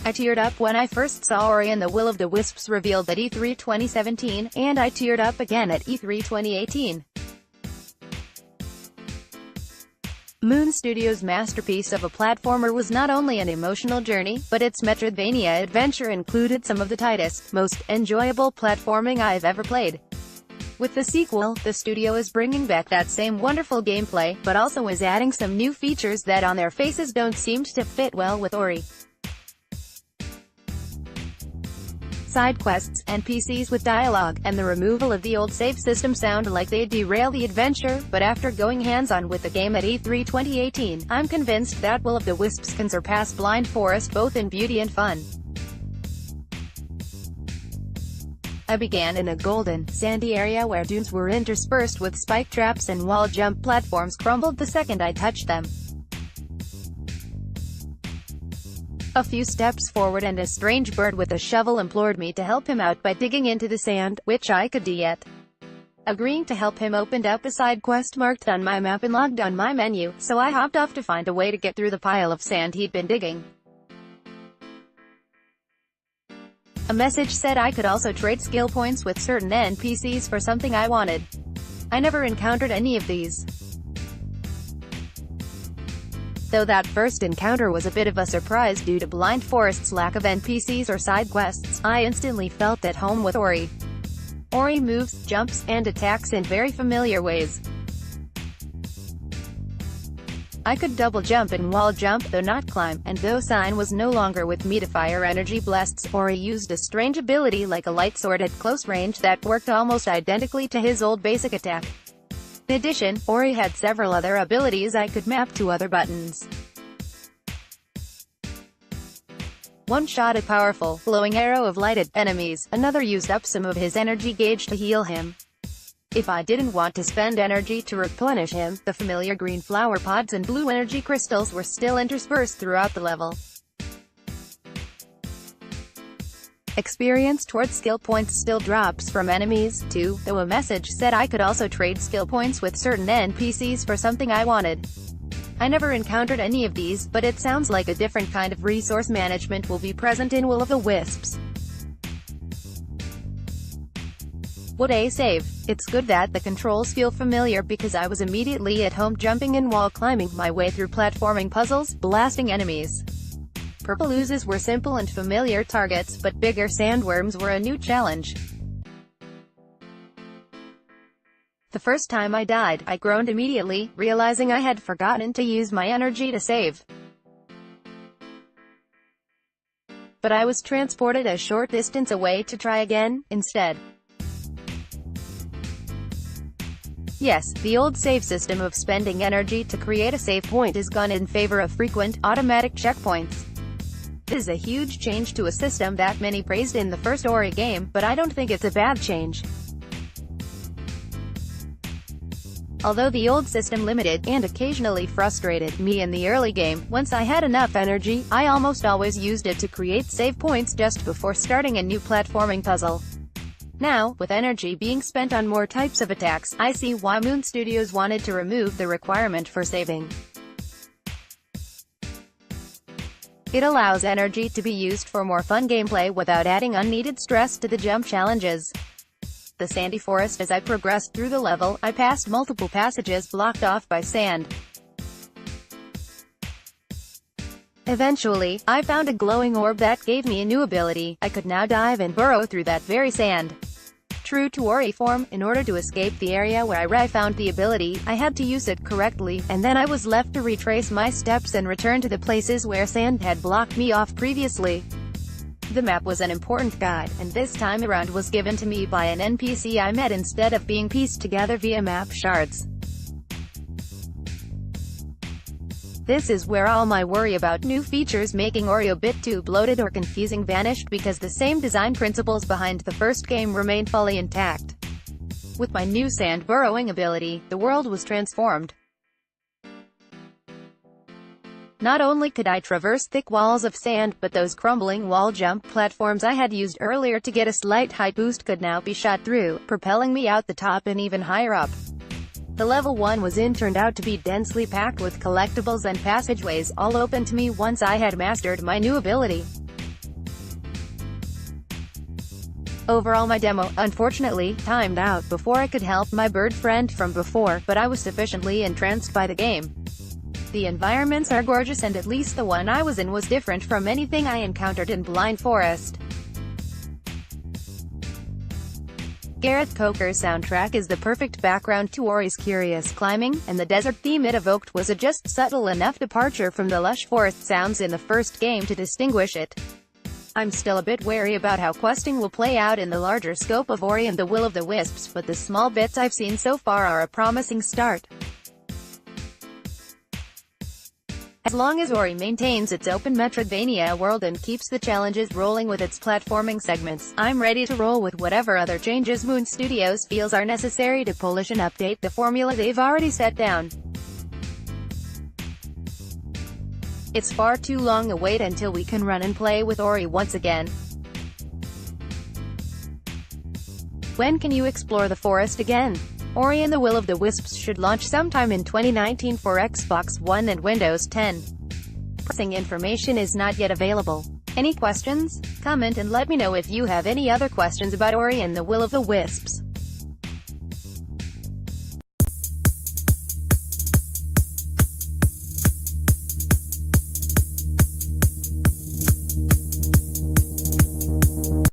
I teared up when I first saw Ori and the Will of the Wisps revealed at E3 2017, and I teared up again at E3 2018. Moon Studios' masterpiece of a platformer was not only an emotional journey, but its Metroidvania adventure included some of the tightest, most enjoyable platforming I've ever played. With the sequel, the studio is bringing back that same wonderful gameplay, but also is adding some new features that on their faces don't seem to fit well with Ori. Side quests, NPCs with dialogue, and the removal of the old save system sound like they derail the adventure, but after going hands-on with the game at E3 2018, I'm convinced that Will of the Wisps can surpass Blind Forest both in beauty and fun. I began in a golden, sandy area where dunes were interspersed with spike traps and wall jump platforms crumbled the second I touched them. A few steps forward and a strange bird with a shovel implored me to help him out by digging into the sand, which I could do yet. Agreeing to help him opened up a side quest marked on my map and logged on my menu, so I hopped off to find a way to get through the pile of sand he'd been digging. A message said I could also trade skill points with certain NPCs for something I wanted. I never encountered any of these. Though that first encounter was a bit of a surprise due to Blind Forest's lack of NPCs or side quests, I instantly felt at home with Ori. Ori moves, jumps, and attacks in very familiar ways. I could double jump and wall jump, though not climb, and though Sign was no longer with me to fire energy blasts, Ori used a strange ability like a light sword at close range that worked almost identically to his old basic attack. In addition, Ori had several other abilities I could map to other buttons. One shot a powerful, glowing arrow of light at enemies, another used up some of his energy gauge to heal him. If I didn't want to spend energy to replenish him, the familiar green flower pods and blue energy crystals were still interspersed throughout the level. Experience towards skill points still drops from enemies, too, though a message said I could also trade skill points with certain NPCs for something I wanted. I never encountered any of these, but it sounds like a different kind of resource management will be present in Will of the Wisps. Would I save? It's good that the controls feel familiar because I was immediately at home jumping and wall climbing my way through platforming puzzles, blasting enemies. Purple oozes were simple and familiar targets, but bigger sandworms were a new challenge. The first time I died, I groaned immediately, realizing I had forgotten to use my energy to save. But I was transported a short distance away to try again, instead. Yes, the old save system of spending energy to create a save point is gone in favor of frequent, automatic checkpoints. It is a huge change to a system that many praised in the first Ori game, but I don't think it's a bad change. Although the old system limited, and occasionally frustrated, me in the early game, once I had enough energy, I almost always used it to create save points just before starting a new platforming puzzle. Now, with energy being spent on more types of attacks, I see why Moon Studios wanted to remove the requirement for saving. It allows energy to be used for more fun gameplay without adding unneeded stress to the jump challenges. The sandy forest. As I progressed through the level, I passed multiple passages blocked off by sand. Eventually, I found a glowing orb that gave me a new ability. I could now dive and burrow through that very sand. True to Ori form, in order to escape the area where I found the ability, I had to use it correctly, and then I was left to retrace my steps and return to the places where sand had blocked me off previously. The map was an important guide, and this time around was given to me by an NPC I met instead of being pieced together via map shards. This is where all my worry about new features making Ori a bit too bloated or confusing vanished, because the same design principles behind the first game remained fully intact. With my new sand burrowing ability, the world was transformed. Not only could I traverse thick walls of sand, but those crumbling wall jump platforms I had used earlier to get a slight height boost could now be shot through, propelling me out the top and even higher up. The level 1 was in turned out to be densely packed with collectibles and passageways, all open to me once I had mastered my new ability. Overall, my demo, unfortunately, timed out before I could help my bird friend from before, but I was sufficiently entranced by the game. The environments are gorgeous, and at least the one I was in was different from anything I encountered in Blind Forest. Gareth Coker's soundtrack is the perfect background to Ori's curious climbing, and the desert theme it evoked was a just subtle enough departure from the lush forest sounds in the first game to distinguish it. I'm still a bit wary about how questing will play out in the larger scope of Ori and the Will of the Wisps, but the small bits I've seen so far are a promising start. As long as Ori maintains its open Metroidvania world and keeps the challenges rolling with its platforming segments, I'm ready to roll with whatever other changes Moon Studios feels are necessary to polish and update the formula they've already set down. It's far too long a wait until we can run and play with Ori once again. When can you explore the forest again? Ori and the Will of the Wisps should launch sometime in 2019 for Xbox One and Windows 10. Pricing information is not yet available. Any questions? Comment and let me know if you have any other questions about Ori and the Will of the Wisps.